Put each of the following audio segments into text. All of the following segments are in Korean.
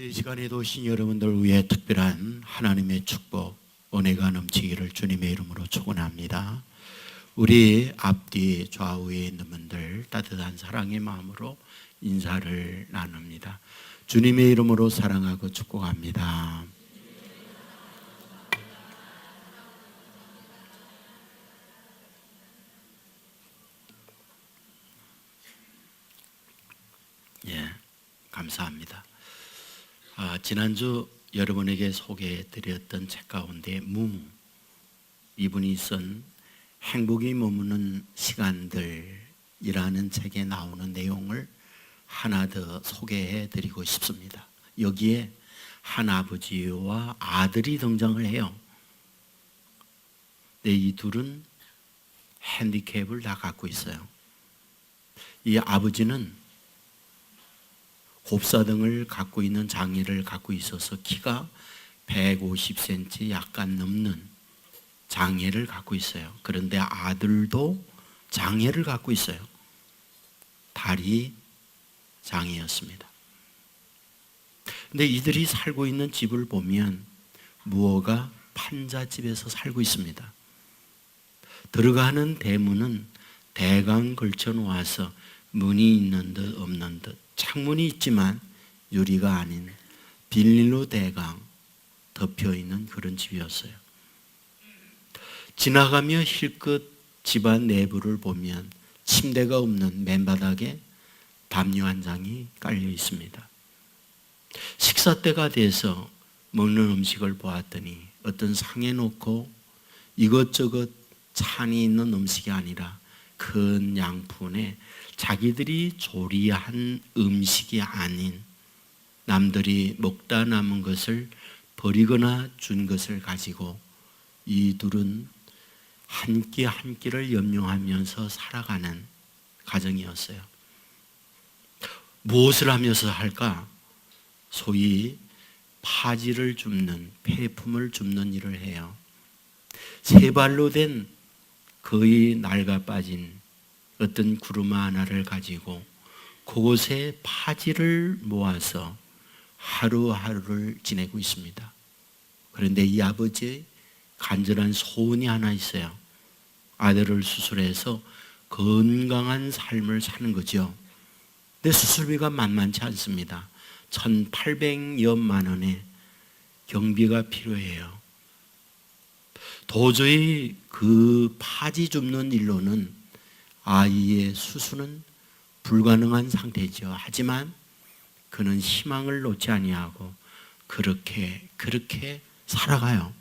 이 시간에도 오신 여러분들 위해 특별한 하나님의 축복, 은혜가 넘치기를 주님의 이름으로 축원합니다. 우리 앞뒤 좌우에 있는 분들 따뜻한 사랑의 마음으로 인사를 나눕니다. 주님의 이름으로 사랑하고 축복합니다. 감사합니다. 지난주 여러분에게 소개해드렸던 책 가운데 무무, 이분이 쓴 행복이 머무는 시간들이라는 책에 나오는 내용을 하나 더 소개해드리고 싶습니다. 여기에 한 아버지와 아들이 등장을 해요. 근데 이 둘은 핸디캡을 다 갖고 있어요. 이 아버지는 곱사등을 갖고 있는 장애를 갖고 있어서 키가 150cm 약간 넘는 장애를 갖고 있어요. 그런데 아들도 장애를 갖고 있어요. 다리 장애였습니다. 근데 이들이 살고 있는 집을 보면 무허가 판잣집에서 살고 있습니다. 들어가는 대문은 대강 걸쳐 놓아서 문이 있는 듯 없는 듯, 창문이 있지만 유리가 아닌 비닐로 대강 덮여 있는 그런 집이었어요. 지나가며 힐끗 집안 내부를 보면 침대가 없는 맨바닥에 담요 한 장이 깔려 있습니다. 식사 때가 돼서 먹는 음식을 보았더니 어떤 상에 놓고 이것저것 찬이 있는 음식이 아니라 큰 양푼에 자기들이 조리한 음식이 아닌 남들이 먹다 남은 것을 버리거나 준 것을 가지고 이 둘은 한 끼 한 끼를 염려하면서 살아가는 가정이었어요. 무엇을 하면서 할까? 소위 파지를 줍는, 폐품을 줍는 일을 해요. 세 발로 된 거의 낡아 빠진 어떤 구루마 하나를 가지고 그곳에 파지를 모아서 하루하루를 지내고 있습니다. 그런데 이 아버지의 간절한 소원이 하나 있어요. 아들을 수술해서 건강한 삶을 사는 거죠. 근데 수술비가 만만치 않습니다. 1,800여만 원의 경비가 필요해요. 도저히 그 파지 줍는 일로는 아이의 수술은 불가능한 상태죠. 하지만 그는 희망을 놓지 아니하고 그렇게 살아가요.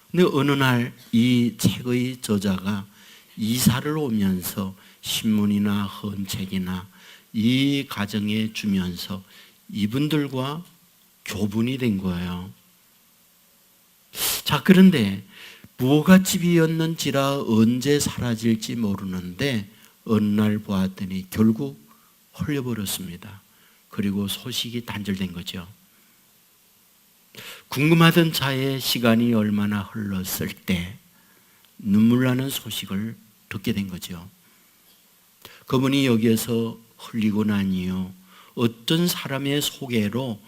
근데 어느 날 이 책의 저자가 이사를 오면서 신문이나 헌책이나 이 가정에 주면서 이분들과 교분이 된 거예요. 자, 그런데 무허가집이었는지라 언제 사라질지 모르는데 어느 날 보았더니 결국 헐려버렸습니다. 그리고 소식이 단절된 거죠. 궁금하던 차에 시간이 얼마나 흘렀을 때 눈물 나는 소식을 듣게 된 거죠. 그분이 여기에서 흘리고 난 이후 어떤 사람의 소개로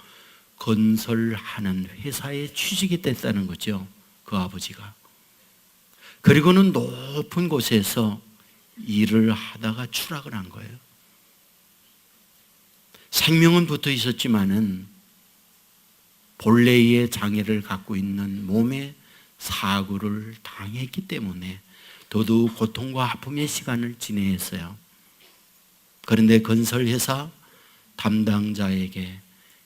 건설하는 회사에 취직이 됐다는 거죠. 그 아버지가. 그리고는 높은 곳에서 일을 하다가 추락을 한 거예요. 생명은 붙어 있었지만은 본래의 장애를 갖고 있는 몸에 사고를 당했기 때문에 더더욱 고통과 아픔의 시간을 지내야 했어요. 그런데 건설회사 담당자에게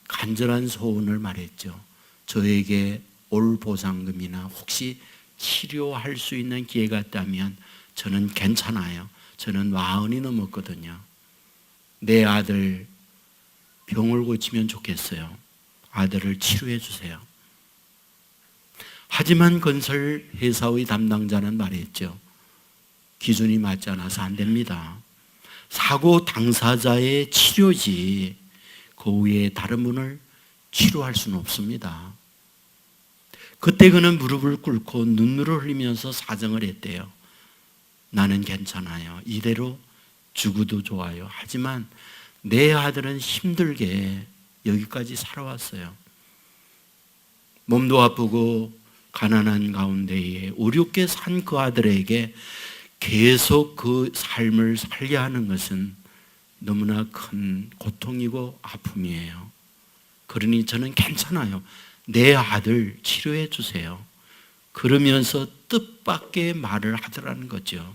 간절한 소원을 말했죠. 저에게 올 보상금이나 혹시 치료할 수 있는 기회가 있다면 저는 괜찮아요. 저는 40이 넘었거든요. 내 아들 병을 고치면 좋겠어요. 아들을 치료해 주세요. 하지만 건설회사의 담당자는 말했죠. 기준이 맞지 않아서 안 됩니다. 사고 당사자의 치료지 그 외에 다른 분을 치료할 수는 없습니다. 그때 그는 무릎을 꿇고 눈물을 흘리면서 사정을 했대요. 나는 괜찮아요. 이대로 죽어도 좋아요. 하지만 내 아들은 힘들게 여기까지 살아왔어요. 몸도 아프고 가난한 가운데에 5, 6개 산 그 아들에게 계속 그 삶을 살게 하는 것은 너무나 큰 고통이고 아픔이에요. 그러니 저는 괜찮아요. 내 아들 치료해 주세요. 그러면서 뜻밖의 말을 하더라는 거죠.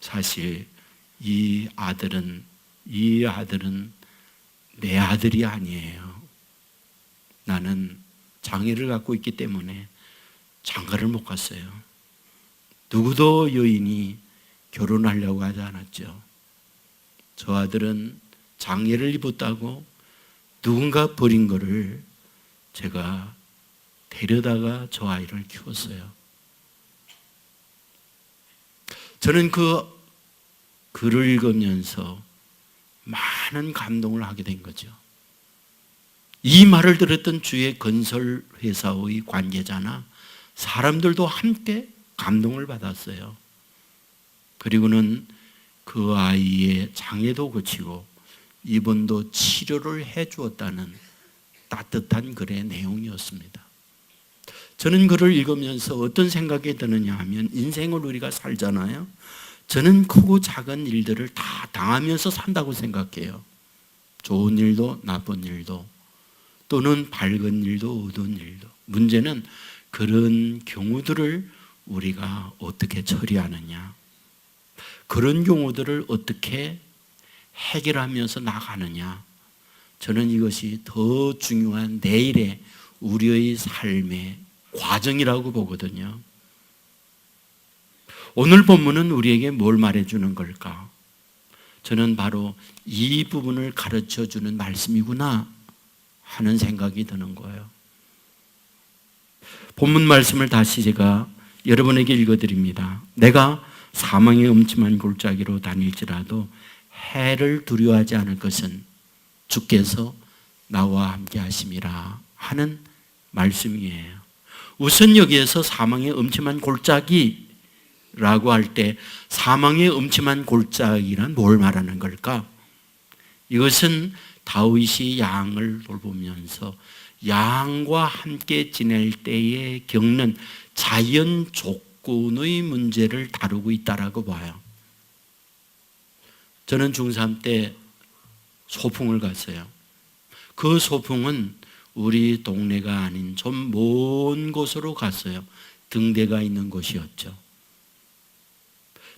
사실 이 아들은 내 아들이 아니에요. 나는 장애를 갖고 있기 때문에 장가를 못 갔어요. 누구도 여인이 결혼하려고 하지 않았죠. 저 아들은 장애를 입었다고 누군가 버린 거를 제가 데려다가 저 아이를 키웠어요. 저는 그 글을 읽으면서 많은 감동을 하게 된 거죠. 이 말을 들었던 주의 건설회사의 관계자나 사람들도 함께 감동을 받았어요. 그리고는 그 아이의 장애도 고치고 입원도 치료를 해 주었다는 따뜻한 글의 내용이었습니다. 저는 글을 읽으면서 어떤 생각이 드느냐 하면 인생을 우리가 살잖아요. 저는 크고 작은 일들을 다 당하면서 산다고 생각해요. 좋은 일도 나쁜 일도 또는 밝은 일도 어두운 일도. 문제는 그런 경우들을 우리가 어떻게 처리하느냐, 그런 경우들을 어떻게 해결하면서 나가느냐. 저는 이것이 더 중요한 내일의 우리의 삶의 과정이라고 보거든요. 오늘 본문은 우리에게 뭘 말해주는 걸까? 저는 바로 이 부분을 가르쳐주는 말씀이구나 하는 생각이 드는 거예요. 본문 말씀을 다시 제가 여러분에게 읽어드립니다. 내가 사망의 음침한 골짜기로 다닐지라도 해를 두려워하지 않을 것은 주께서 나와 함께 하심이라 하는 말씀이에요. 우선 여기에서 사망의 음침한 골짜기라고 할 때 사망의 음침한 골짜기란 뭘 말하는 걸까? 이것은 다윗이 양을 돌보면서 양과 함께 지낼 때에 겪는 자연 조건의 문제를 다루고 있다라고 봐요. 저는 중3 때 소풍을 갔어요. 그 소풍은 우리 동네가 아닌 좀 먼 곳으로 갔어요. 등대가 있는 곳이었죠.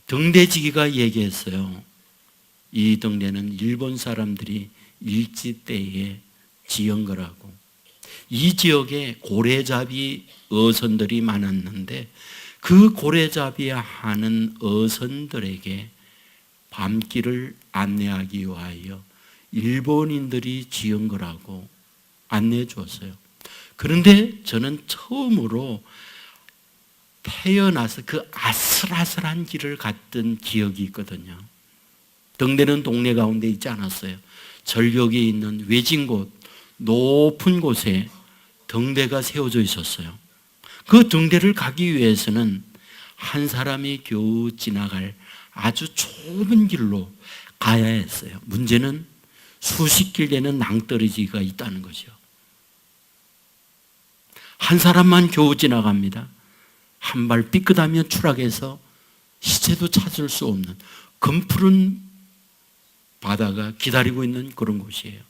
등대지기가 얘기했어요. 이 등대는 일본 사람들이 일제 때에 지은 거라고. 이 지역에 고래잡이 어선들이 많았는데 그 고래잡이 하는 어선들에게 밤길을 안내하기 위하여 일본인들이 지은 거라고 안내해 주었어요. 그런데 저는 처음으로 태어나서 그 아슬아슬한 길을 갔던 기억이 있거든요. 등대는 동네 가운데 있지 않았어요. 절벽이 있는 외진 곳, 높은 곳에 등대가 세워져 있었어요. 그 등대를 가기 위해서는 한 사람이 겨우 지나갈 아주 좁은 길로 가야 했어요. 문제는 수십 길 되는 낭떠러지가 있다는 거죠. 한 사람만 겨우 지나갑니다. 한 발 삐끗하면 추락해서 시체도 찾을 수 없는 검푸른 바다가 기다리고 있는 그런 곳이에요.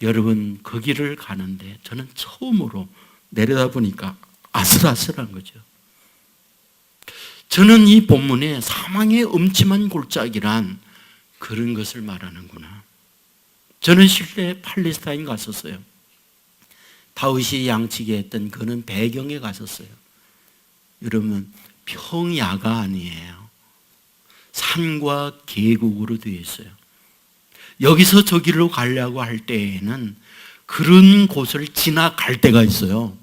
여러분, 그 길을 가는데 저는 처음으로 내려다보니까 아슬아슬한 거죠. 저는 이 본문에 사망의 음침한 골짜기란 그런 것을 말하는구나. 저는 실제 팔레스타인 갔었어요. 다윗이 양치게 했던 그는 배경에 갔었어요. 여러분, 평야가 아니에요. 산과 계곡으로 되어 있어요. 여기서 저기로 가려고 할 때에는 그런 곳을 지나갈 때가 있어요.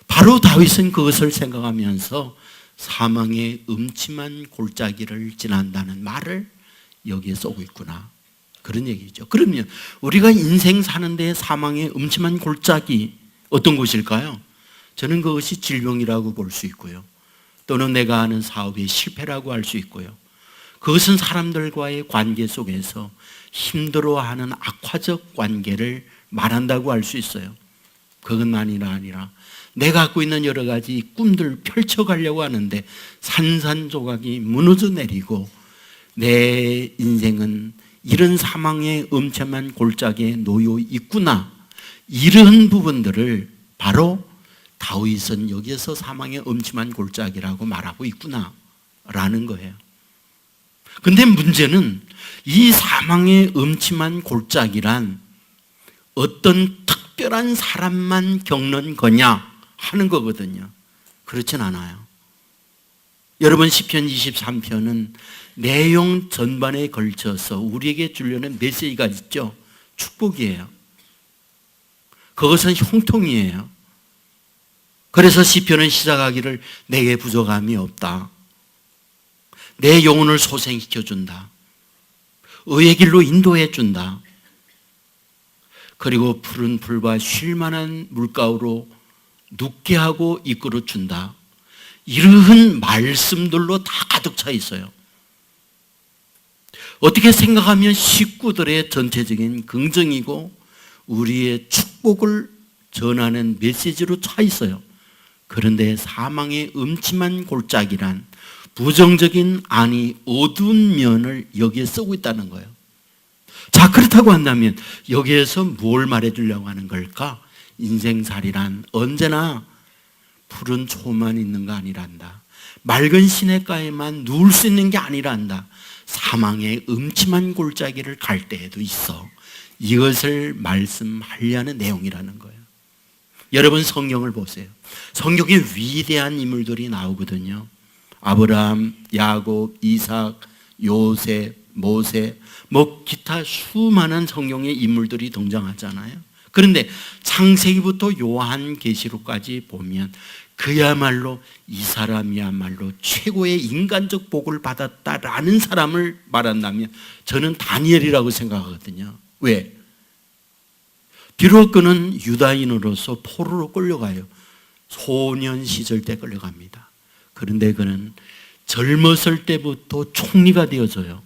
바로 다윗은 그것을 생각하면서 사망의 음침한 골짜기를 지난다는 말을 여기에 쓰고 있구나, 그런 얘기죠. 그러면 우리가 인생 사는 데 사망의 음침한 골짜기 어떤 곳일까요? 저는 그것이 질병이라고 볼 수 있고요, 또는 내가 하는 사업의 실패라고 할 수 있고요, 그것은 사람들과의 관계 속에서 힘들어하는 악화적 관계를 말한다고 할 수 있어요. 그것만이 아니라 내가 갖고 있는 여러 가지 꿈들을 펼쳐가려고 하는데 산산조각이 무너져 내리고 내 인생은 이런 사망의 음침한 골짜기에 놓여 있구나. 이런 부분들을 바로 다윗은 여기에서 사망의 음침한 골짜기라고 말하고 있구나 라는 거예요. 근데 문제는 이 사망의 음침한 골짜기란 어떤 특별한 사람만 겪는 거냐 하는 거거든요. 그렇진 않아요. 여러분, 시편 23편은 내용 전반에 걸쳐서 우리에게 주려는 메시지가 있죠. 축복이에요. 그것은 형통이에요. 그래서 시편은 시작하기를 내게 부족함이 없다. 내 영혼을 소생시켜준다. 의의 길로 인도해준다. 그리고 푸른 풀과 쉴만한 물가로 눕게 하고 이끌어준다. 이러한 말씀들로 다 가득 차 있어요. 어떻게 생각하면 식구들의 전체적인 긍정이고 우리의 축복을 전하는 메시지로 차 있어요. 그런데 사망의 음침한 골짜기란 부정적인, 아니 어두운 면을 여기에 쓰고 있다는 거예요. 자, 그렇다고 한다면 여기에서 뭘 말해주려고 하는 걸까? 인생살이란 언제나 푸른 초만 있는 거 아니란다. 맑은 시냇가에만 누울 수 있는 게 아니란다. 사망의 음침한 골짜기를 갈 때에도 있어. 이것을 말씀하려는 내용이라는 거예요. 여러분, 성경을 보세요. 성경에 위대한 인물들이 나오거든요. 아브라함, 야곱, 이삭, 요셉, 모세, 기타 수많은 성경의 인물들이 등장하잖아요. 그런데 창세기부터 요한계시록까지 보면 그야말로 이 사람이야말로 최고의 인간적 복을 받았다라는 사람을 말한다면 저는 다니엘이라고 생각하거든요. 왜? 비록 그는 유다인으로서 포로로 끌려가요. 소년 시절 때 끌려갑니다. 그런데 그는 젊었을 때부터 총리가 되어져요.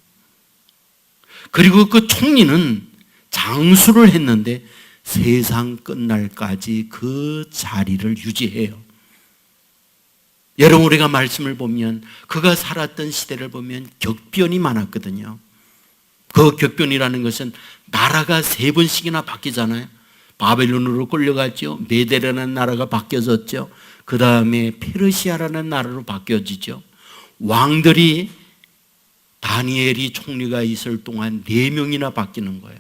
그리고 그 총리는 장수를 했는데 세상 끝날까지 그 자리를 유지해요. 여러분, 우리가 말씀을 보면 그가 살았던 시대를 보면 격변이 많았거든요. 그 격변이라는 것은 나라가 3번씩이나 바뀌잖아요. 바벨론으로 끌려갔죠. 메데라는 나라가 바뀌어졌죠. 그 다음에 페르시아라는 나라로 바뀌어지죠. 왕들이 다니엘이 총리가 있을 동안 4명이나 바뀌는 거예요.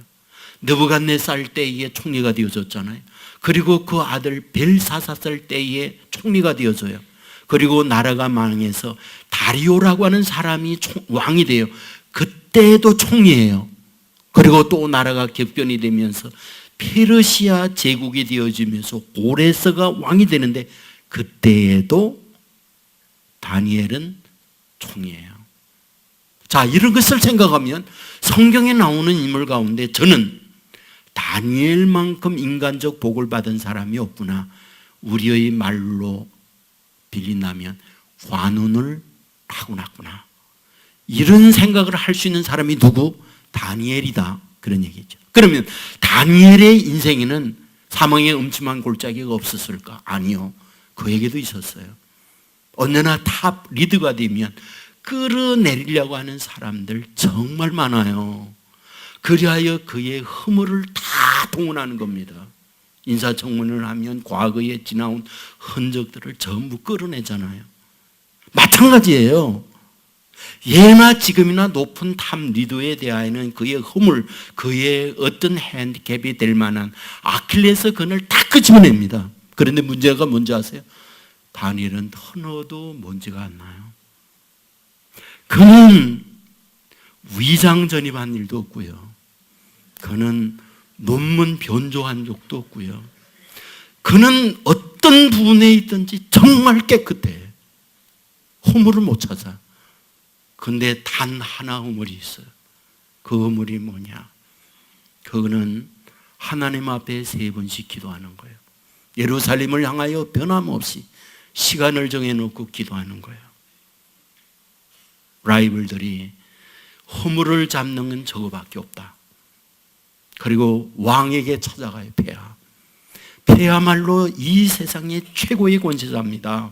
느부갓네살 때에 총리가 되어졌잖아요. 그리고 그 아들 벨사사살 때에 총리가 되어져요. 그리고 나라가 망해서 다리오라고 하는 사람이 왕이 돼요. 그때도 총리예요. 그리고 또 나라가 격변이 되면서 페르시아 제국이 되어지면서 고레스가 왕이 되는데 그때에도 다니엘은 총리예요. 자, 이런 것을 생각하면 성경에 나오는 인물 가운데 저는 다니엘만큼 인간적 복을 받은 사람이 없구나. 우리의 말로 빌린다면 관운을 타고났구나. 이런 생각을 할 수 있는 사람이 누구? 다니엘이다. 그런 얘기죠. 그러면 다니엘의 인생에는 사망의 음침한 골짜기가 없었을까? 아니요. 그에게도 있었어요. 언제나 탑 리더가 되면 끌어내리려고 하는 사람들 정말 많아요. 그리하여 그의 허물을 다 동원하는 겁니다. 인사청문회를 하면 과거에 지나온 흔적들을 전부 끌어내잖아요. 마찬가지예요. 예나 지금이나 높은 탑 리더에 대하여는 그의 허물, 그의 어떤 핸디캡이 될 만한 아킬레스 건을 다 끄집어냅니다. 그런데 문제가 뭔지 아세요? 다니엘은 터너도 먼지가 안 나요. 그는 위장 전입한 일도 없고요. 그는 논문 변조한 적도 없고요. 그는 어떤 부분에 있든지 정말 깨끗해. 허물을 못 찾아. 그런데 단 하나 허물이 있어요. 그 허물이 뭐냐? 그거는 하나님 앞에 3번씩 기도하는 거예요. 예루살렘을 향하여 변함없이 시간을 정해놓고 기도하는 거예요. 라이벌들이 허물을 잡는 건 저거밖에 없다. 그리고 왕에게 찾아가요. 폐하. 폐하말로 이 세상의 최고의 권세자입니다.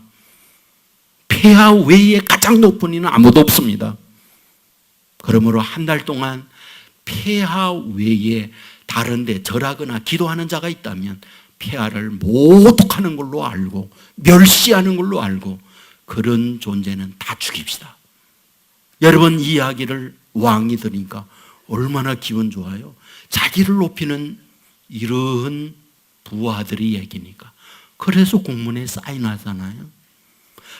폐하 외에 가장 높은 이는 아무도 없습니다. 그러므로 한 달 동안 폐하 외에 다른 데 절하거나 기도하는 자가 있다면 폐하를 모독하는 걸로 알고 멸시하는 걸로 알고 그런 존재는 다 죽입시다. 여러분, 이 이야기를 왕이 들으니까 얼마나 기분 좋아요. 자기를 높이는 이런 부하들의 얘기니까. 그래서 공문에 사인하잖아요.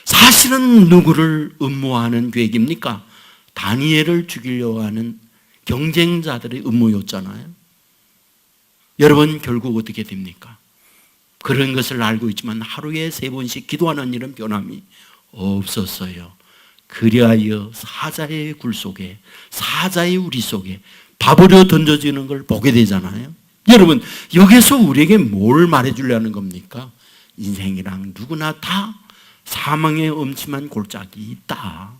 사실은 누구를 음모하는 계획입니까? 다니엘을 죽이려고 하는 경쟁자들의 음모였잖아요. 여러분, 결국 어떻게 됩니까? 그런 것을 알고 있지만 하루에 3번씩 기도하는 일은 변함이 없었어요. 그리하여 사자의 굴 속에, 사자의 우리 속에 밥으로 던져지는 걸 보게 되잖아요. 여러분, 여기서 우리에게 뭘 말해주려는 겁니까? 인생이랑 누구나 다 사망의 음침한 골짜기 있다.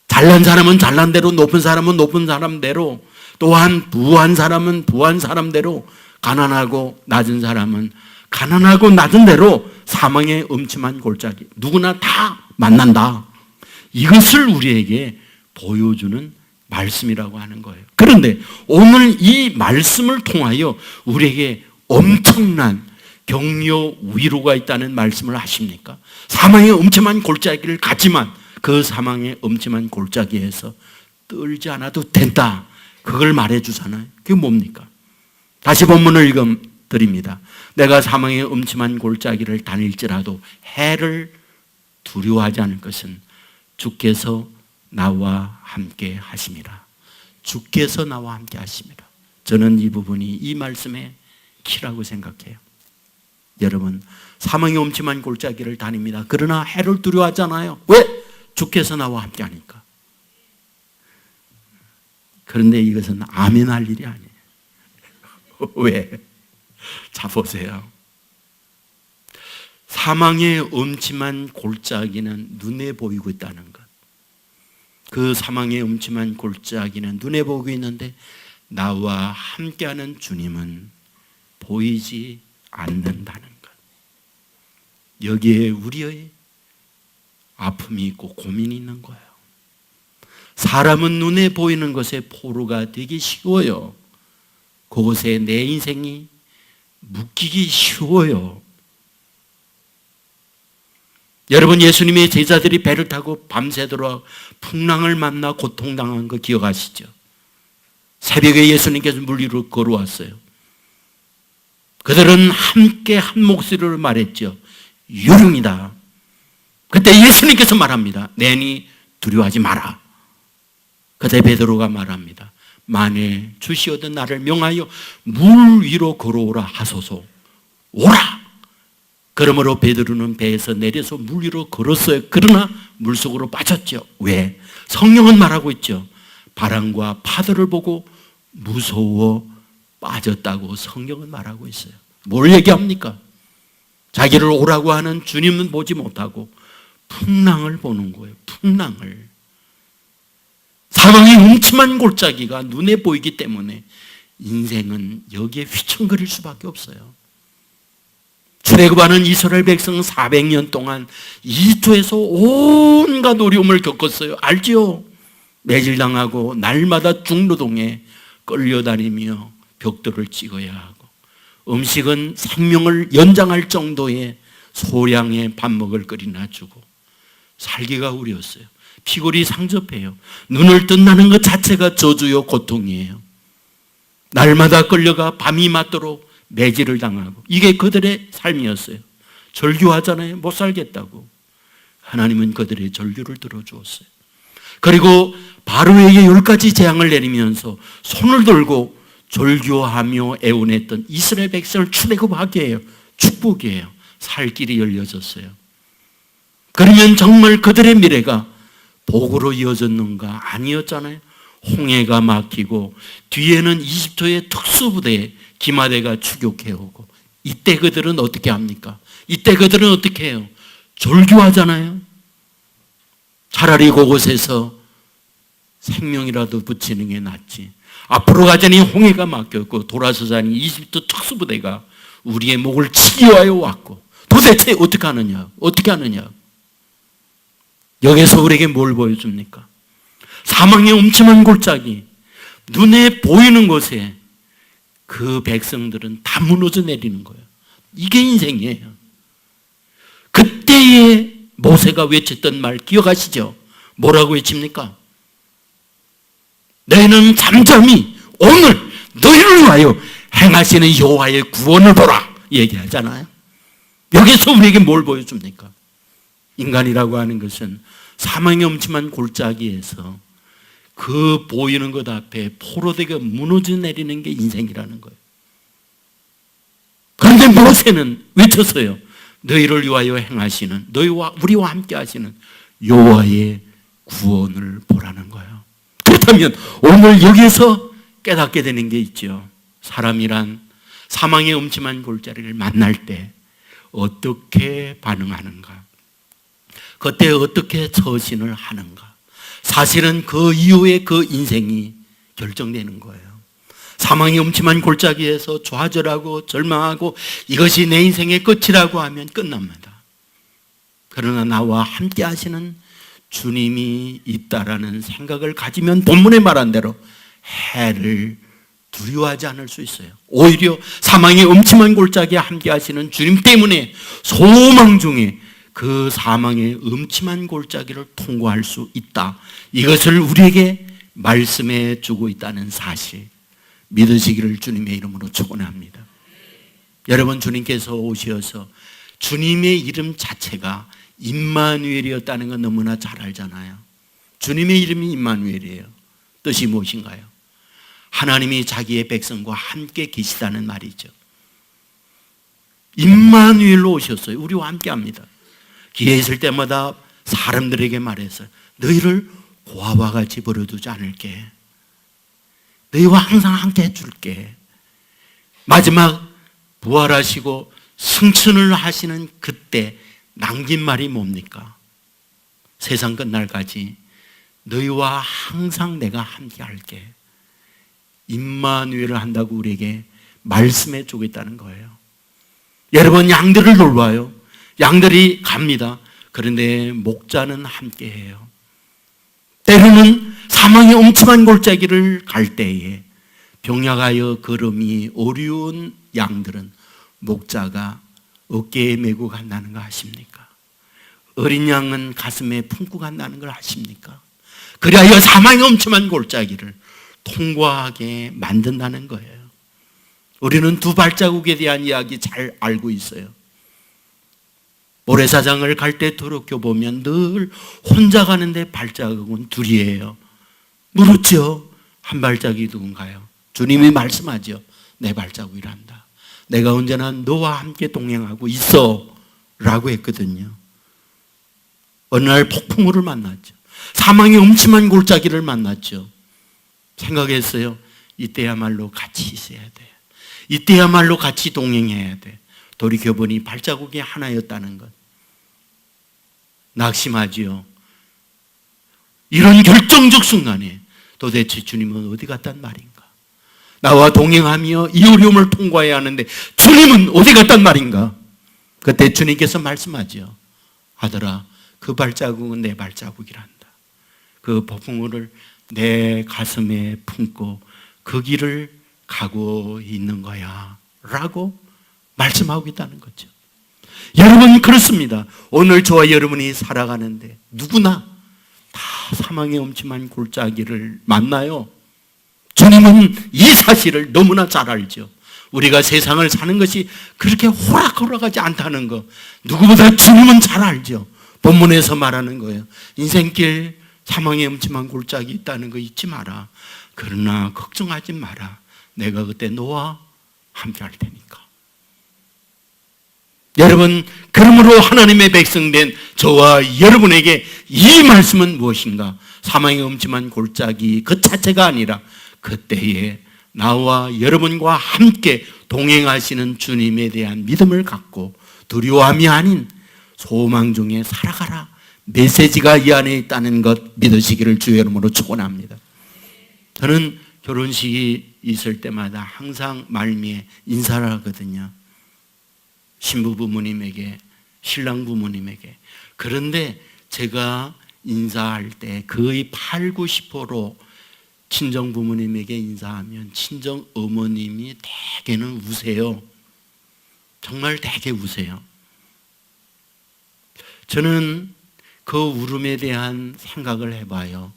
잘난 사람은 잘난 대로, 높은 사람은 높은 사람대로, 또한 부한 사람은 부한 사람대로, 가난하고 낮은 사람은 가난하고 낮은 대로 사망의 음침한 골짜기 누구나 다 만난다. 이것을 우리에게 보여주는 말씀이라고 하는 거예요. 그런데 오늘 이 말씀을 통하여 우리에게 엄청난 격려 위로가 있다는 말씀을 하십니까? 사망의 음침한 골짜기를 갔지만 그 사망의 음침한 골짜기에서 떨지 않아도 된다. 그걸 말해주잖아요. 그게 뭡니까? 다시 본문을 읽어드립니다. 내가 사망의 음침한 골짜기를 다닐지라도 해를 두려워하지 않을 것은 주께서 나와 함께 하심이라. 주께서 나와 함께 하심이라. 저는 이 부분이 이 말씀의 키라고 생각해요. 여러분, 사망의 음침한 골짜기를 다닙니다. 그러나 해를 두려워하잖아요. 왜? 주께서 나와 함께 하니까. 그런데 이것은 아멘할 일이 아니에요. 왜? 자, 보세요. 사망의 음침한 골짜기는 눈에 보이고 있다는 것. 그 사망의 음침한 골짜기는 눈에 보이고 있는데 나와 함께하는 주님은 보이지 않는다는 것. 여기에 우리의 아픔이 있고 고민이 있는 거예요. 사람은 눈에 보이는 것에 포로가 되기 쉬워요. 그곳에 내 인생이 묶이기 쉬워요. 여러분, 예수님의 제자들이 배를 타고 밤새도록 풍랑을 만나 고통당한 거 기억하시죠? 새벽에 예수님께서 물 위로 걸어왔어요. 그들은 함께 한 목소리로 말했죠. 유령이다. 그때 예수님께서 말합니다. 내니 두려워하지 마라. 그때 베드로가 말합니다. 만에 주시오던 나를 명하여 물 위로 걸어오라 하소서. 오라. 그러므로 베드로는 배에서 내려서 물 위로 걸었어요. 그러나 물속으로 빠졌죠. 왜? 성령은 말하고 있죠. 바람과 파도를 보고 무서워 빠졌다고 성경은 말하고 있어요. 뭘 얘기합니까? 자기를 오라고 하는 주님은 보지 못하고 풍랑을 보는 거예요. 풍랑을. 사망의 음침한 골짜기가 눈에 보이기 때문에 인생은 여기에 휘청거릴 수밖에 없어요. 출애굽하는 이스라엘 백성 400년 동안 이집트에서 온갖 어려움을 겪었어요. 알죠? 매질당하고 날마다 중노동에 끌려다니며 벽돌을 찍어야 하고, 음식은 생명을 연장할 정도의 소량의 밥 먹을 거리나 주고 살기가 어려웠어요. 피골이 상접해요. 눈을 뜬다는 것 자체가 저주요 고통이에요. 날마다 끌려가 밤이 맞도록 매질을 당하고, 이게 그들의 삶이었어요. 절규하잖아요. 못 살겠다고. 하나님은 그들의 절규를 들어주었어요. 그리고 바로에게 10가지 재앙을 내리면서 손을 들고 절규하며 애원했던 이스라엘 백성을 출애굽하게 해요. 축복이에요. 살 길이 열려졌어요. 그러면 정말 그들의 미래가 복으로 이어졌는가? 아니었잖아요. 홍해가 막히고 뒤에는 이집트의 특수부대 기마대가 추격해오고, 이때 그들은 어떻게 합니까? 이때 그들은 어떻게 해요? 절규하잖아요. 차라리 그곳에서 생명이라도 붙이는 게 낫지. 앞으로 가자니 홍해가 막혔고 돌아서자니 이집트 특수부대가 우리의 목을 치기 위하여 왔고 도대체 어떻게 하느냐? 어떻게 하느냐? 여기서 우리에게 뭘 보여줍니까? 사망의 음침한 골짜기, 눈에 보이는 곳에 그 백성들은 다 무너져 내리는 거예요. 이게 인생이에요. 그때에 모세가 외쳤던 말 기억하시죠? 뭐라고 외칩니까? 너희는 잠잠히 오늘 너희를 위하여 행하시는 여호와의 구원을 보라 얘기하잖아요. 여기서 우리에게 뭘 보여줍니까? 인간이라고 하는 것은 사망의 음침한 골짜기에서 그 보이는 것 앞에 포로되게 무너져 내리는 게 인생이라는 거예요. 그런데 모세는 외쳤어요. 너희를 위하여 행하시는, 너희와 우리와 함께 하시는 여호와의 구원을 보라는 거예요. 그렇다면 오늘 여기서 깨닫게 되는 게 있죠. 사람이란 사망의 음침한 골짜기를 만날 때 어떻게 반응하는가? 그때 어떻게 처신을 하는가? 사실은 그 이후에 그 인생이 결정되는 거예요. 사망의 음침한 골짜기에서 좌절하고 절망하고 이것이 내 인생의 끝이라고 하면 끝납니다. 그러나 나와 함께 하시는 주님이 있다라는 생각을 가지면 본문에 말한 대로 해를 두려워하지 않을 수 있어요. 오히려 사망의 음침한 골짜기에 함께 하시는 주님 때문에 소망 중에 그 사망의 음침한 골짜기를 통과할 수 있다. 이것을 우리에게 말씀해 주고 있다는 사실 믿으시기를 주님의 이름으로 축원합니다. 여러분, 주님께서 오셔서 주님의 이름 자체가 임마누엘이었다는 건 너무나 잘 알잖아요. 주님의 이름이 임마누엘이에요. 뜻이 무엇인가요? 하나님이 자기의 백성과 함께 계시다는 말이죠. 임마누엘로 오셨어요. 우리와 함께 합니다. 기회 있을 때마다 사람들에게 말해서 너희를 고아와 같이 버려두지 않을게. 너희와 항상 함께 해줄게. 마지막 부활하시고 승천을 하시는 그때 남긴 말이 뭡니까? 세상 끝날까지 너희와 항상 내가 함께 할게. 임마누엘을 한다고 우리에게 말씀해 주고 있다는 거예요. 여러분, 양들을 돌봐요. 양들이 갑니다. 그런데 목자는 함께 해요. 때로는 사망의 음침한 골짜기를 갈 때에 병약하여 걸음이 어려운 양들은 목자가 어깨에 메고 간다는 거 아십니까? 어린 양은 가슴에 품고 간다는 걸 아십니까? 그리하여 사망의 음침한 골짜기를 통과하게 만든다는 거예요. 우리는 두 발자국에 대한 이야기 잘 알고 있어요. 모래사장을 갈 때 돌이켜보면 늘 혼자 가는데 발자국은 둘이에요. 물었죠. 한 발자국이 누군가요? 주님이 말씀하죠. 내 발자국이란다. 내가 언제나 너와 함께 동행하고 있어 라고 했거든요. 어느 날 폭풍우를 만났죠. 사망의 음침한 골짜기를 만났죠. 생각했어요. 이때야말로 같이 있어야 돼. 이때야말로 같이 동행해야 돼. 돌이켜보니 발자국이 하나였다는 것. 낙심하지요. 이런 결정적 순간에 도대체 주님은 어디 갔단 말인가? 나와 동행하며 이 어려움을 통과해야 하는데 주님은 어디 갔단 말인가? 그때 주님께서 말씀하죠. 아들아, 그 발자국은 내 발자국이란다. 그 폭풍우를 내 가슴에 품고 그 길을 가고 있는 거야 라고 말씀하고 있다는 거죠. 여러분, 그렇습니다. 오늘 저와 여러분이 살아가는데 누구나 다 사망의 음침한 골짜기를 만나요. 주님은 이 사실을 너무나 잘 알죠. 우리가 세상을 사는 것이 그렇게 호락호락하지 않다는 거 누구보다 주님은 잘 알죠. 본문에서 말하는 거예요. 인생길 사망의 음침한 골짜기 있다는 거 잊지 마라. 그러나 걱정하지 마라. 내가 그때 너와 함께 할 테니까. 여러분, 그러므로 하나님의 백성된 저와 여러분에게 이 말씀은 무엇인가? 사망의 음침한 골짜기 그 자체가 아니라 그때에 나와 여러분과 함께 동행하시는 주님에 대한 믿음을 갖고 두려움이 아닌 소망 중에 살아가라. 메시지가 이 안에 있다는 것 믿으시기를 주의 이름으로 축원합니다. 저는 결혼식이 있을 때마다 항상 말미에 인사를 하거든요. 신부 부모님에게, 신랑 부모님에게. 그런데 제가 인사할 때 거의 8, 90% 친정 부모님에게 인사하면 친정 어머님이 대개는 우세요. 정말 대개 우세요. 저는 그 울음에 대한 생각을 해봐요.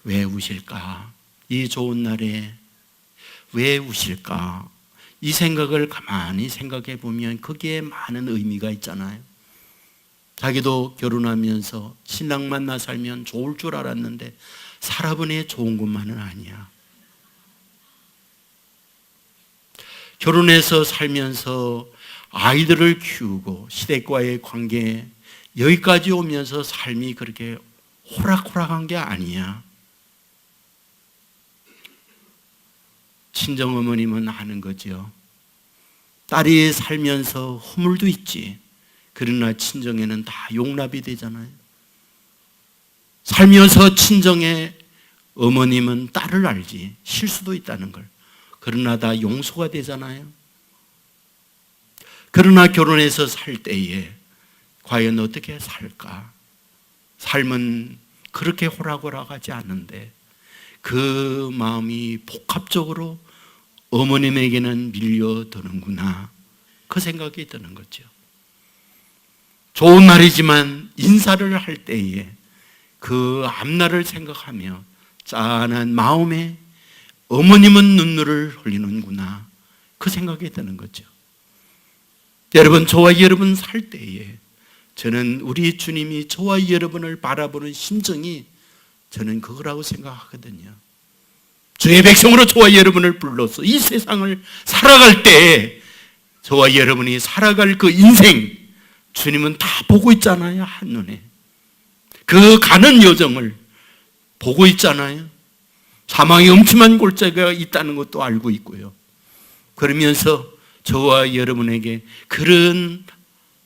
왜 우실까? 이 좋은 날에 왜 우실까? 이 생각을 가만히 생각해 보면 거기에 많은 의미가 있잖아요. 자기도 결혼하면서 신랑 만나 살면 좋을 줄 알았는데 살아보니 좋은 것만은 아니야. 결혼해서 살면서 아이들을 키우고 시댁과의 관계, 여기까지 오면서 삶이 그렇게 호락호락한 게 아니야. 친정어머님은 아는 거죠. 딸이 살면서 허물도 있지. 그러나 친정에는 다 용납이 되잖아요. 살면서 친정의 어머님은 딸을 알지. 실수도 있다는 걸. 그러나 다 용서가 되잖아요. 그러나 결혼해서 살 때에 과연 어떻게 살까? 삶은 그렇게 호락호락하지 않은데 그 마음이 복합적으로 어머님에게는 밀려드는구나. 그 생각이 드는 거죠. 좋은 날이지만 인사를 할 때에 그 앞날을 생각하며 짠한 마음에 어머님은 눈물을 흘리는구나. 그 생각이 드는 거죠. 여러분, 저와 여러분 살 때에 저는 우리 주님이 저와 여러분을 바라보는 심정이 저는 그거라고 생각하거든요. 주의 백성으로 저와 여러분을 불러서 이 세상을 살아갈 때 저와 여러분이 살아갈 그 인생 주님은 다 보고 있잖아요. 한눈에. 그 가는 여정을 보고 있잖아요. 사망의 엄침한 골짜기가 있다는 것도 알고 있고요. 그러면서 저와 여러분에게 그런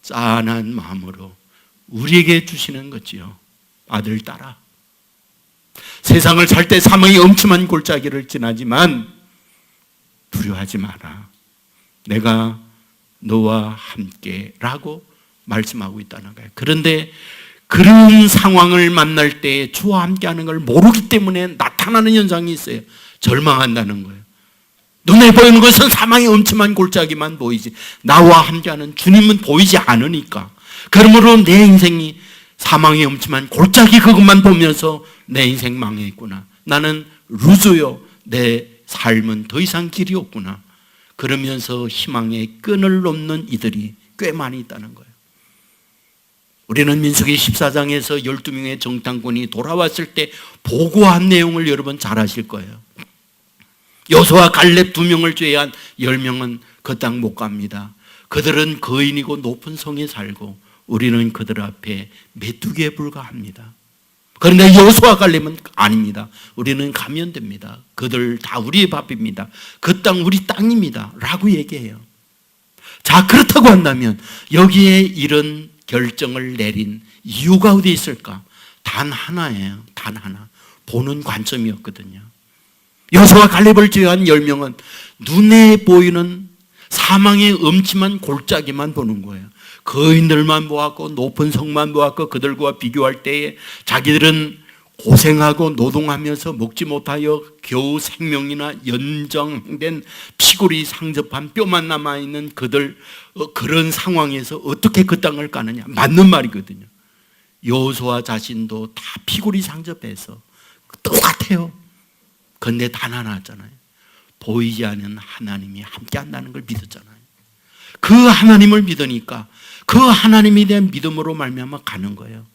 짠한 마음으로 우리에게 주시는 거지요. 아들, 딸아, 세상을 살 때 사망의 엄침한 골짜기를 지나지만 두려워하지 마라. 내가 너와 함께 라고 말씀하고 있다는 거예요. 그런데 그런 상황을 만날 때 주와 함께하는 걸 모르기 때문에 나타나는 현상이 있어요. 절망한다는 거예요. 눈에 보이는 것은 사망의 엄침한 골짜기만 보이지 나와 함께하는 주님은 보이지 않으니까. 그러므로 내 인생이 사망의 엄침한 골짜기 그것만 보면서 내 인생 망했구나. 나는 루즈요. 내 삶은 더 이상 길이 없구나. 그러면서 희망의 끈을 놓는 이들이 꽤 많이 있다는 거예요. 우리는 민수기 14장에서 12명의 정탐꾼이 돌아왔을 때 보고한 내용을 여러분 잘 아실 거예요. 여호수아 갈렙 2명을 제외한 10명은 그 땅 못 갑니다. 그들은 거인이고 높은 성에 살고 우리는 그들 앞에 메뚜기에 불과합니다. 그런데 여호수아 갈렙은 아닙니다. 우리는 가면 됩니다. 그들 다 우리의 밥입니다. 그 땅 우리 땅입니다 라고 얘기해요. 자, 그렇다고 한다면 여기에 이런 결정을 내린 이유가 어디 있을까? 단 하나예요. 단 하나. 보는 관점이었거든요. 여호수아 갈렙을 제외한 10명은 눈에 보이는 사망의 엄침한 골짜기만 보는 거예요. 거인들만 보았고 높은 성만 보았고 그들과 비교할 때에 자기들은 고생하고 노동하면서 먹지 못하여 겨우 생명이나 연장된 피골이 상접한 뼈만 남아있는 그들, 그런 상황에서 어떻게 그 땅을 까느냐. 맞는 말이거든요. 여호수아 자신도 다 피골이 상접해서 똑같아요. 그런데 단 하나잖아요. 보이지 않는 하나님이 함께 한다는 걸 믿었잖아요. 그 하나님을 믿으니까 그 하나님에 대한 믿음으로 말미암아 가는 거예요.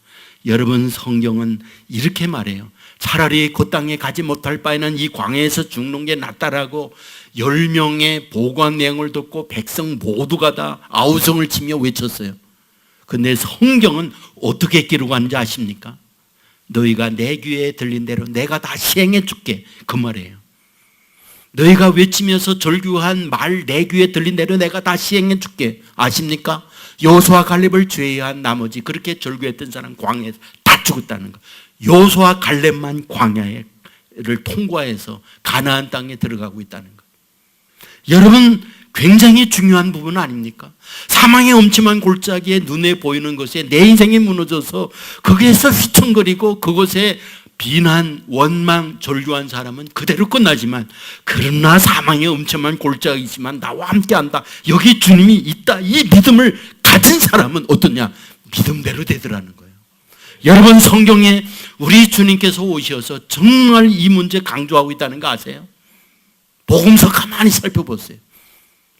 여러분, 성경은 이렇게 말해요. 차라리 그 땅에 가지 못할 바에는 이 광야에서 죽는 게 낫다라고 10명의 보고한 내용을 듣고 백성 모두가 다 아우성을 치며 외쳤어요. 근데 성경은 어떻게 기록하는지 아십니까? 너희가 내 귀에 들린 대로 내가 다 시행해 줄게, 그 말이에요. 너희가 외치면서 절규한 말 내 귀에 들린 대로 내가 다 시행해 줄게. 아십니까? 여호수아 갈렙을 제외한 나머지 그렇게 절규했던 사람 광야에서 다 죽었다는 거. 여호수아 갈렙만 광야에 통과해서 가나안 땅에 들어가고 있다는 것. 여러분, 굉장히 중요한 부분 아닙니까? 사망의 엄침한 골짜기에 눈에 보이는 것에 내 인생이 무너져서 거기에서 휘청거리고 그곳에 비난, 원망, 절규한 사람은 그대로 끝나지만, 그러나 사망의 엄청난 골짜기지만 나와 함께한다, 여기 주님이 있다, 이 믿음을 가진 사람은 어떠냐? 믿음대로 되더라는 거예요. 여러분, 성경에 우리 주님께서 오셔서 정말 이 문제 강조하고 있다는 거 아세요? 복음서 가만히 살펴보세요.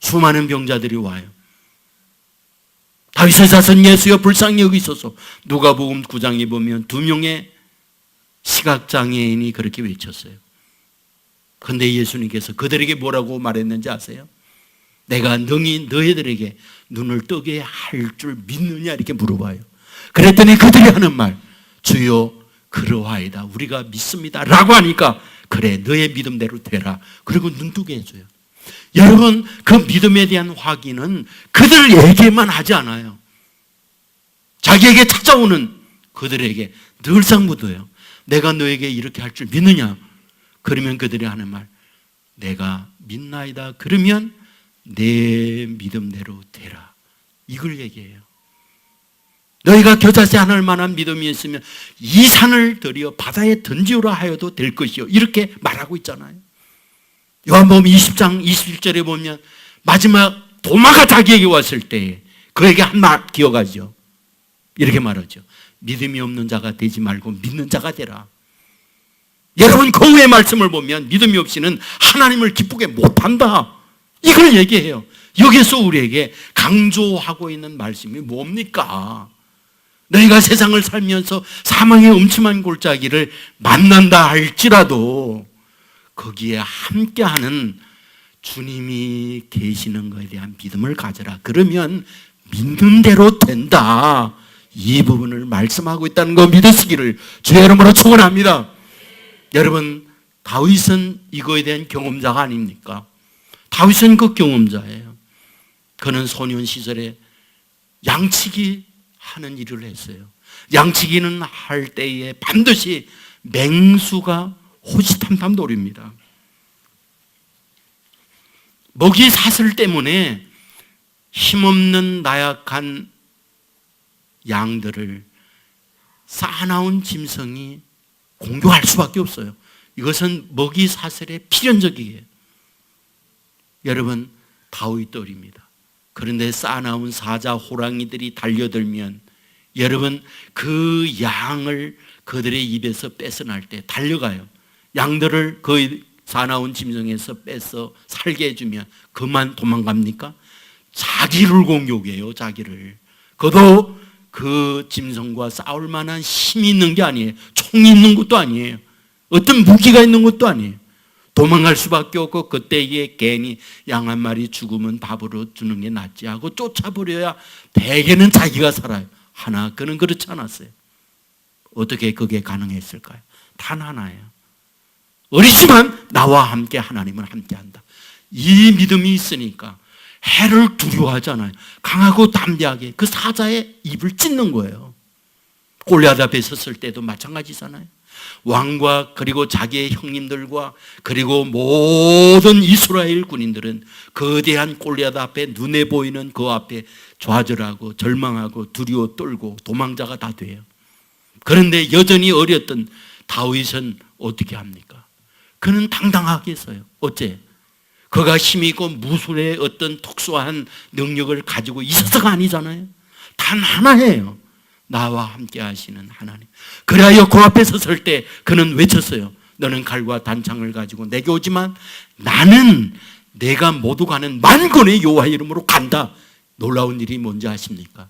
수많은 병자들이 와요. 다윗의 자손 예수여 불쌍히 여기소서. 누가복음 9장에 보면 2명의 시각장애인이 그렇게 외쳤어요. 그런데 예수님께서 그들에게 뭐라고 말했는지 아세요? 내가 능히 너희들에게 눈을 뜨게 할 줄 믿느냐, 이렇게 물어봐요. 그랬더니 그들이 하는 말, 주여 그러하이다, 우리가 믿습니다 라고 하니까, 그래 너의 믿음대로 되라, 그리고 눈 뜨게 해줘요. 여러분, 그 믿음에 대한 확인은 그들에게만 하지 않아요. 자기에게 찾아오는 그들에게 늘상 묻어요. 내가 너에게 이렇게 할 줄 믿느냐? 그러면 그들이 하는 말, 내가 믿나이다. 그러면 내 믿음대로 되라, 이걸 얘기해요. 너희가 겨자씨 하늘 만한 믿음이 있으면 이 산을 들여 바다에 던지오라 하여도 될 것이요, 이렇게 말하고 있잖아요. 요한복음 20장 21절에 보면 마지막 도마가 자기에게 왔을 때 그에게 한 말 기억하죠. 이렇게 말하죠. 믿음이 없는 자가 되지 말고 믿는 자가 되라. 여러분, 그 후의 말씀을 보면 믿음이 없이는 하나님을 기쁘게 못한다, 이걸 얘기해요. 여기서 우리에게 강조하고 있는 말씀이 뭡니까? 너희가 세상을 살면서 사망의 음침한 골짜기를 만난다 할지라도 거기에 함께하는 주님이 계시는 것에 대한 믿음을 가져라. 그러면 믿는 대로 된다, 이 부분을 말씀하고 있다는 거 믿으시기를 주의 이름으로 축원합니다. 여러분, 다윗은 이거에 대한 경험자가 아닙니까? 다윗은 그 경험자예요. 그는 소년 시절에 양치기 하는 일을 했어요. 양치기는 할 때에 반드시 맹수가 호시탐탐 노립니다. 먹이 사슬 때문에 힘없는 나약한 양들을 쌓아나온 짐승이 공격할 수밖에 없어요. 이것은 먹이 사슬의 필연적이에요. 여러분, 다윗 뜰입니다. 그런데 쌓아나온 사자 호랑이들이 달려들면 여러분, 그 양을 그들의 입에서 뺏어날 때 달려가요. 양들을 그 사나운 짐승에서 뺏어 살게 해주면 그만 도망갑니까? 자기를 공격해요. 자기를. 그도 그 짐승과 싸울 만한 힘이 있는 게 아니에요. 총이 있는 것도 아니에요. 어떤 무기가 있는 것도 아니에요. 도망갈 수밖에 없고, 그때에 괜히 양 한 마리 죽으면 밥으로 주는 게 낫지 하고 쫓아버려야 대개는 자기가 살아요. 하나, 그는 그렇지 않았어요. 어떻게 그게 가능했을까요? 단 하나예요. 어리지만 나와 함께 하나님은 함께한다, 이 믿음이 있으니까 해를 두려워하잖아요. 강하고 담대하게 그 사자의 입을 찢는 거예요. 골리앗 앞에 섰을 때도 마찬가지잖아요. 왕과 그리고 자기의 형님들과 그리고 모든 이스라엘 군인들은 거대한 골리앗 앞에 눈에 보이는 그 앞에 좌절하고 절망하고 두려워 떨고 도망자가 다 돼요. 그런데 여전히 어렸던 다윗은 어떻게 합니까? 그는 당당하게 서요. 어째? 그가 힘이 있고 무술의 어떤 특수한 능력을 가지고 있어서가 아니잖아요. 단 하나예요. 나와 함께 하시는 하나님. 그래야 그 앞에 섰을 때 그는 외쳤어요. 너는 칼과 단창을 가지고 내게 오지만 나는 내가 모두 가는 만군의 여호와 이름으로 간다. 놀라운 일이 뭔지 아십니까?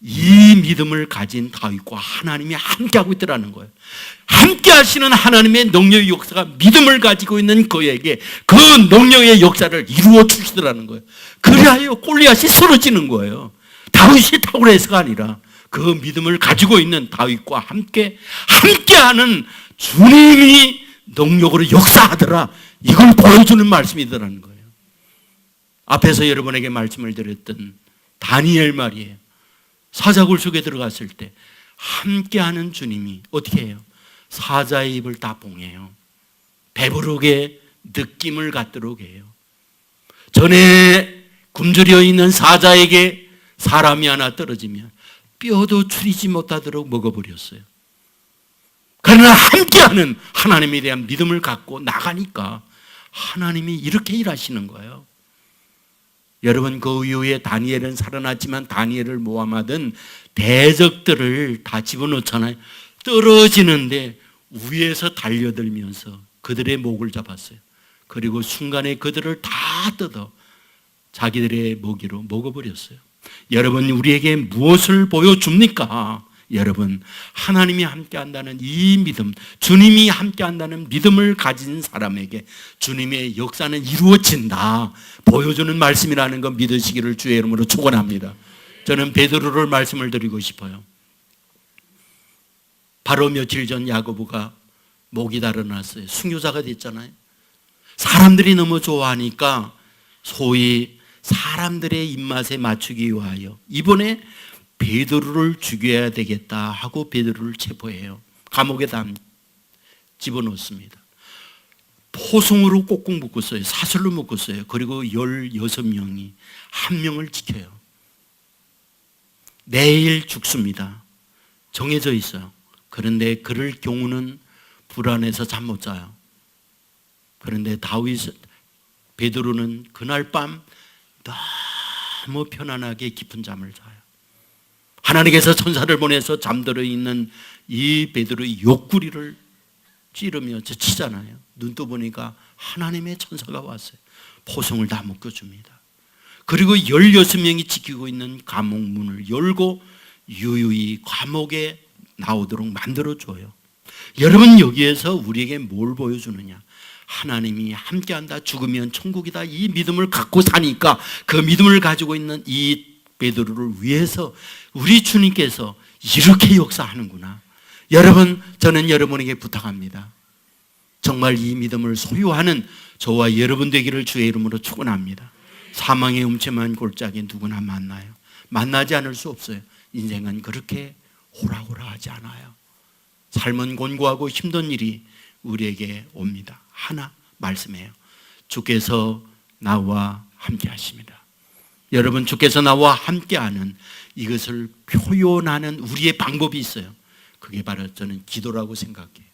이 믿음을 가진 다윗과 하나님이 함께하고 있더라는 거예요. 함께 하시는 하나님의 능력의 역사가 믿음을 가지고 있는 그에게 그 능력의 역사를 이루어 주시더라는 거예요. 그래야 골리앗이 쓰러지는 거예요. 다윗이 탁월해서가 아니라 그 믿음을 가지고 있는 다윗과 함께하는 주님이 능력으로 역사하더라, 이걸 보여주는 말씀이더라는 거예요. 앞에서 여러분에게 말씀을 드렸던 다니엘 말이에요. 사자굴 속에 들어갔을 때 함께하는 주님이 어떻게 해요? 사자의 입을 다 봉해요. 배부르게 느낌을 갖도록 해요. 전에 굶주려 있는 사자에게 사람이 하나 떨어지면 뼈도 추리지 못하도록 먹어버렸어요. 그러나 함께하는 하나님에 대한 믿음을 갖고 나가니까 하나님이 이렇게 일하시는 거예요. 여러분, 그 이후에 다니엘은 살아났지만 다니엘을 모함하던 대적들을 다 집어넣잖아요. 떨어지는데 위에서 달려들면서 그들의 목을 잡았어요. 그리고 순간에 그들을 다 뜯어 자기들의 먹이로 먹어버렸어요. 여러분, 우리에게 무엇을 보여줍니까? 여러분, 하나님이 함께한다는 이 믿음, 주님이 함께한다는 믿음을 가진 사람에게 주님의 역사는 이루어진다 보여주는 말씀이라는 거 믿으시기를 주의 이름으로 축원합니다. 저는 베드로를 말씀을 드리고 싶어요. 바로 며칠 전 야고보가 목이 달아났어요. 순교자가 됐잖아요. 사람들이 너무 좋아하니까 소위 사람들의 입맛에 맞추기 위하여 이번에 베드로를 죽여야 되겠다 하고 베드로를 체포해요. 감옥에다 집어넣습니다. 포송으로 꽁꽁 묶었어요. 사슬로 묶었어요. 그리고 16명이 한 명을 지켜요. 내일 죽습니다. 정해져 있어요. 그런데 그럴 경우는 불안해서 잠 못 자요. 그런데 베드로는 그날 밤 너무 편안하게 깊은 잠을 자요. 하나님께서 천사를 보내서 잠들어 있는 이 베드로의 옆구리를 찌르며 치잖아요. 눈 떠 보니까 하나님의 천사가 왔어요. 포송을 다 묶어줍니다. 그리고 16명이 지키고 있는 감옥 문을 열고 유유히 감옥에 나오도록 만들어줘요. 여러분, 여기에서 우리에게 뭘 보여주느냐? 하나님이 함께한다, 죽으면 천국이다, 이 믿음을 갖고 사니까 그 믿음을 가지고 있는 이 베드로를 위해서 우리 주님께서 이렇게 역사하는구나. 여러분, 저는 여러분에게 부탁합니다. 정말 이 믿음을 소유하는 저와 여러분 되기를 주의 이름으로 축원합니다. 사망의 음침한 골짜기 누구나 만나요. 만나지 않을 수 없어요. 인생은 그렇게 호락호락하지 않아요. 삶은 곤고하고 힘든 일이 우리에게 옵니다. 하나 말씀해요. 주께서 나와 함께 하십니다. 여러분, 주께서 나와 함께하는 이것을 표현하는 우리의 방법이 있어요. 그게 바로 저는 기도라고 생각해요.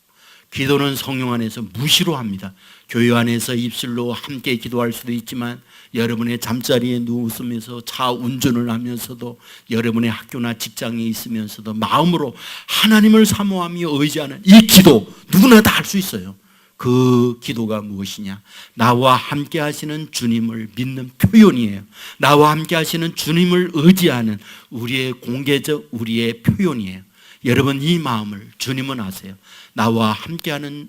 기도는 성령 안에서 무시로 합니다. 교회 안에서 입술로 함께 기도할 수도 있지만 여러분의 잠자리에 누우면서 차 운전을 하면서도 여러분의 학교나 직장에 있으면서도 마음으로 하나님을 사모하며 의지하는 이 기도 누구나 다 할 수 있어요. 그 기도가 무엇이냐? 나와 함께 하시는 주님을 믿는 표현이에요. 나와 함께 하시는 주님을 의지하는 우리의 공개적 우리의 표현이에요. 여러분, 이 마음을 주님은 아세요. 나와 함께하는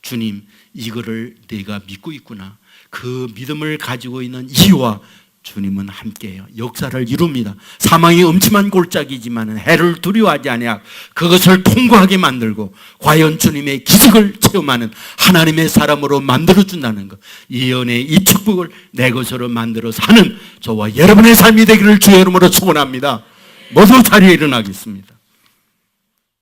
주님, 이거를 내가 믿고 있구나. 그 믿음을 가지고 있는 이와 주님은 함께해요. 역사를 이룹니다. 사망이 음침한 골짜기지만 해를 두려워하지 아니하고 그것을 통과하게 만들고 과연 주님의 기적을 체험하는 하나님의 사람으로 만들어준다는 것, 이 은혜, 이 축복을 내 것으로 만들어 사는 저와 여러분의 삶이 되기를 주의 이름으로 축원합니다. 모두 자리에 일어나겠습니다.